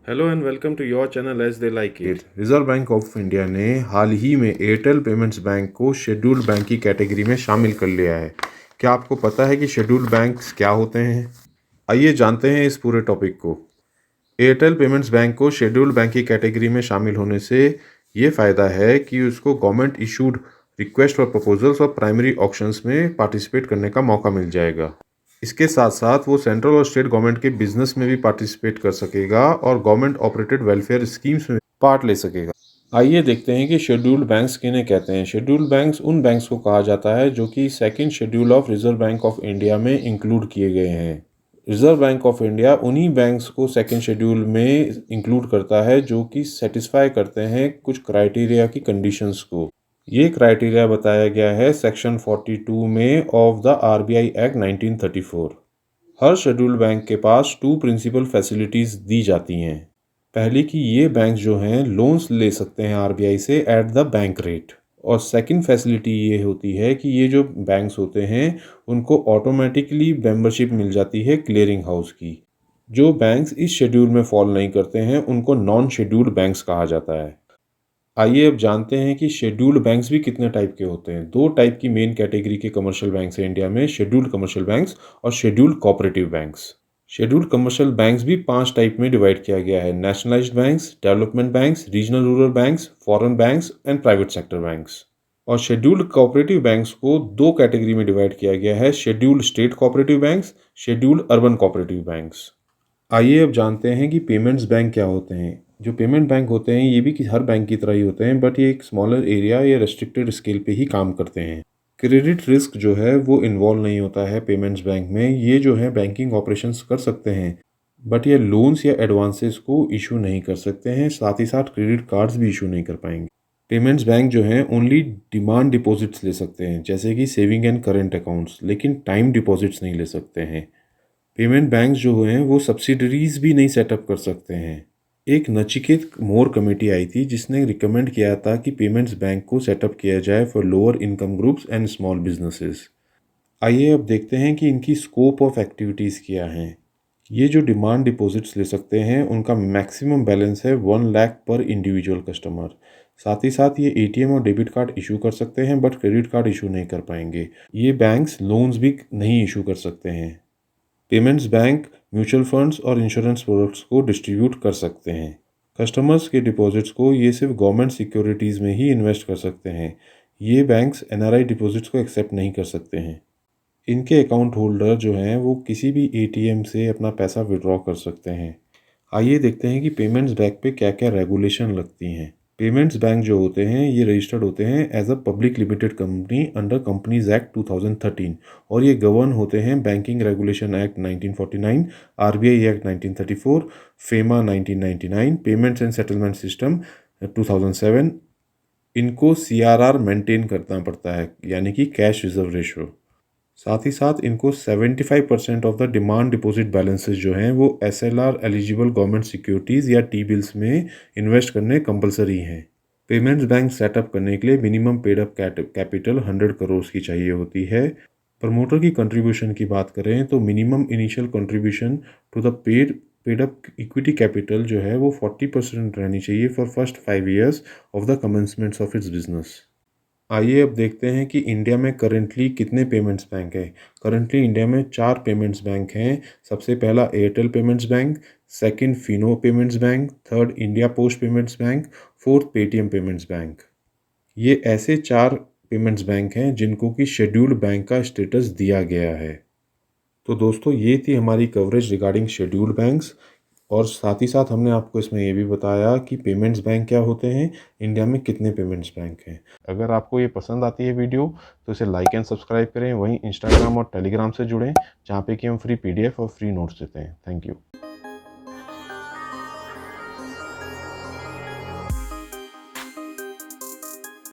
Hello and welcome to your channel as they like it. Reserve Bank of India ने हाल ही में Airtel payments Bank को scheduled bank की कैटेगरी में शामिल कर लिया है। क्या आपको पता है कि शेड्यूल्ड बैंक्स क्या होते हैं? आइए जानते हैं इस पूरे टॉपिक को। एयरटेल पेमेंट्स बैंक को शेड्यूल्ड बैंक की कैटेगरी में शामिल होने से ये फ़ायदा है कि उसको government issued request for proposals और प्राइमरी ऑक्शंस में पार्टिसिपेट करने का मौका मिल जाएगा। इसके साथ साथ वो सेंट्रल और स्टेट गवर्नमेंट के बिजनेस में भी पार्टिसिपेट कर सकेगा और गवर्नमेंट ऑपरेटेड वेलफेयर स्कीम्स में पार्ट ले सकेगा। आइए देखते हैं कि शेड्यूल्ड बैंक्स किन्हें कहते हैं। शेड्यूल्ड बैंक्स उन बैंक्स को कहा जाता है जो कि second schedule of reserve Bank of India में इंक्लूड किए गए हैं। रिजर्व बैंक ऑफ इंडिया उन्हीं बैंक्स को सेकंड शेड्यूल में इंक्लूड करता है जो कि सेटिस्फाई करते हैं कुछ क्राइटेरिया की कंडीशंस को। ये क्राइटेरिया बताया गया है सेक्शन 42 में of the RBI act 1934। Her scheduled bank के पास टू प्रिंसिपल फैसिलिटीज़ दी जाती हैं। पहली कि ये बैंक जो हैं लोन्स ले सकते हैं आरबीआई से एट द बैंक रेट, और सेकंड फैसिलिटी ये होती है कि ये जो बैंक्स होते हैं उनको ऑटोमेटिकली मेंबरशिप मिल जाती है क्लियरिंग हाउस की। जो बैंक्स इस शेड्यूल में फॉल नहीं करते हैं उनको नॉन शेड्यूल्ड बैंक्स कहा जाता है। आइए अब जानते हैं कि शेड्यूल्ड बैंक्स भी कितने टाइप के होते हैं। दो टाइप की मेन कैटेगरी के कमर्शियल बैंक्स हैं इंडिया में, शेड्यूल्ड कमर्शियल बैंक्स और scheduled cooperative banks. Scheduled commercial banks भी 5 टाइप में डिवाइड किया गया है: nationalised banks, development banks, regional rural banks, foreign banks and private sector banks. और शेड्यूल्ड कोऑपरेटिव बैंक्स को दो कैटेगरी में डिवाइड किया गया है: scheduled state cooperative banks, scheduled urban cooperative banks. आइए अब जानते हैं कि पेमेंट्स बैंक क्या होते हैं। जो पेमेंट बैंक होते हैं ये भी हर बैंक की तरह ही होते हैं, बट ये एक स्मॉलर एरिया या रेस्ट्रिक्टेड स्केल पे ही काम करते हैं। क्रेडिट रिस्क जो है वो इन्वॉल्व नहीं होता है पेमेंट्स बैंक में। ये जो है बैंकिंग ऑपरेशंस कर सकते हैं, बट ये लोन्स या एडवांसेस को इशू नहीं कर सकते हैं। साथ ही साथ क्रेडिट कार्ड्स भी इशू नहीं कर पाएंगे। पेमेंट्स बैंक जो हैं ओनली डिमांड डिपॉजिट्स ले सकते हैं, जैसे कि सेविंग एंड करेंट अकाउंट्स, लेकिन टाइम डिपॉजिट्स नहीं ले सकते हैं। पेमेंट बैंक्स जो हैं वो सब्सिडरीज भी नहीं सेटअप कर सकते हैं। एक नचिकेत मोर कमेटी आई थी जिसने रिकमेंड किया था कि पेमेंट्स बैंक को सेटअप किया जाए for lower income groups and small businesses. आइए अब देखते हैं कि इनकी स्कोप ऑफ एक्टिविटीज़ क्या हैं। ये जो डिमांड डिपॉजिट्स ले सकते हैं उनका मैक्सिमम बैलेंस है 1 लाख पर इंडिविजुअल कस्टमर। साथ ही साथ ये एटीएम और डेबिट कार्ड इशू कर सकते हैं, बट क्रेडिट कार्ड इशू नहीं कर पाएंगे। ये बैंक्स लोन्स भी नहीं इशू कर सकते हैं। पेमेंट्स बैंक म्यूचुअल फंड्स और इंश्योरेंस प्रोडक्ट्स को डिस्ट्रीब्यूट कर सकते हैं। कस्टमर्स के डिपॉजिट्स को ये सिर्फ गवर्नमेंट सिक्योरिटीज़ में ही इन्वेस्ट कर सकते हैं। ये बैंक्स एनआरआई डिपॉजिट्स को एक्सेप्ट नहीं कर सकते हैं। इनके अकाउंट होल्डर जो हैं वो किसी भी एटीएम से अपना पैसा विड्रॉ कर सकते हैं। आइए देखते हैं कि पेमेंट्स बैंक पे क्या क्या रेगुलेशन लगती हैं। पेमेंट्स बैंक जो होते हैं ये रजिस्टर्ड होते हैं as a public limited company under Companies Act 2013, और ये गवर्न होते हैं banking regulation act 1949, RBI act 1934, FEMA 1999, payments and settlement system 2007। इनको सीआरआर मेंटेन करना पड़ता है, यानी कि कैश रिजर्व रेशो। साथ ही साथ इनको 75% of the demand deposit balances जो हैं वो एसएलआर एलिजिबल गवर्नमेंट सिक्योरिटीज़ या टी बिल्स में इन्वेस्ट करने कंपलसरी हैं। पेमेंट्स बैंक सेटअप करने के लिए minimum paid up capital 100 crore की चाहिए होती है। प्रमोटर की कंट्रीब्यूशन की बात करें तो minimum initial contribution to the paid up equity capital जो है वो 40% रहनी चाहिए for first 5 years of the commencements of its business. आइए अब देखते हैं कि इंडिया में करेंटली कितने पेमेंट्स बैंक हैं। करेंटली इंडिया में 4 पेमेंट्स बैंक हैं। सबसे पहला Airtel payments bank, second Fino payments bank, third India post payments bank, fourth Paytm payments bank. ये ऐसे 4 पेमेंट्स बैंक हैं जिनको कि शेड्यूल्ड बैंक का स्टेटस दिया गया है। तो दोस्तों ये थी हमारी कवरेज रिगार्डिंग शेड्यूल्ड बैंक्स, और साथ ही साथ हमने आपको इसमें ये भी बताया कि पेमेंट्स बैंक क्या होते हैं, इंडिया में कितने पेमेंट्स बैंक हैं। अगर आपको ये पसंद आती है वीडियो तो इसे लाइक एंड सब्सक्राइब करें। वहीं इंस्टाग्राम और टेलीग्राम से जुड़ें, जहाँ पे कि हम फ्री पीडीएफ और फ्री नोट्स देते हैं। Thank you.